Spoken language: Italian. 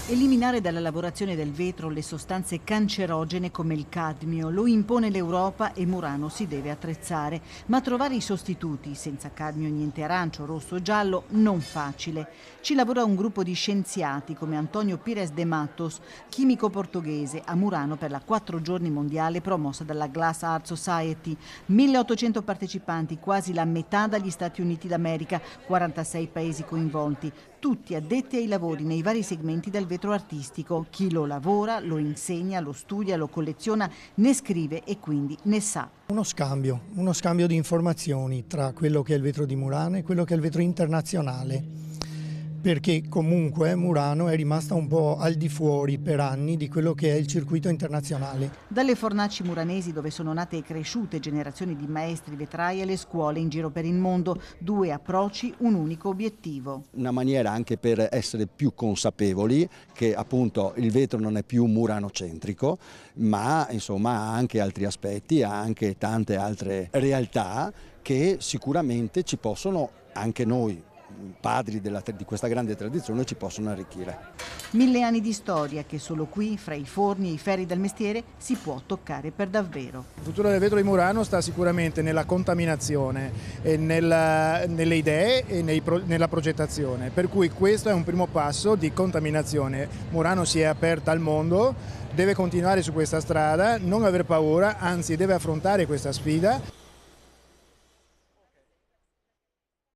Eliminare dalla lavorazione del vetro le sostanze cancerogene come il cadmio lo impone l'Europa e Murano si deve attrezzare. Ma trovare i sostituti, senza cadmio niente arancio, rosso o giallo, non facile. Ci lavora un gruppo di scienziati come Antonio Pires de Matos, chimico portoghese, a Murano per la 4 giorni mondiale promossa dalla Glass Art Society. 1800 partecipanti, quasi la metà dagli Stati Uniti d'America, 46 paesi coinvolti. Tutti addetti ai lavori nei vari segmenti del vetro artistico. Chi lo lavora, lo insegna, lo studia, lo colleziona, ne scrive e quindi ne sa. Uno scambio di informazioni tra quello che è il vetro di Murano e quello che è il vetro internazionale, perché comunque Murano è rimasta un po' al di fuori per anni di quello che è il circuito internazionale. Dalle fornaci muranesi dove sono nate e cresciute generazioni di maestri vetrai alle scuole in giro per il mondo, 2 approcci, un unico obiettivo. Una maniera anche per essere più consapevoli che appunto il vetro non è più muranocentrico, ma insomma ha anche altri aspetti, ha anche tante altre realtà che sicuramente ci possono, anche noi padri di questa grande tradizione, ci possono arricchire. 1000 anni di storia che solo qui, fra i forni e i ferri del mestiere, si può toccare per davvero. Il futuro del vetro di Murano sta sicuramente nella contaminazione, nelle idee e nella progettazione, per cui questo è un primo passo di contaminazione. Murano si è aperta al mondo, deve continuare su questa strada, non aver paura, anzi deve affrontare questa sfida.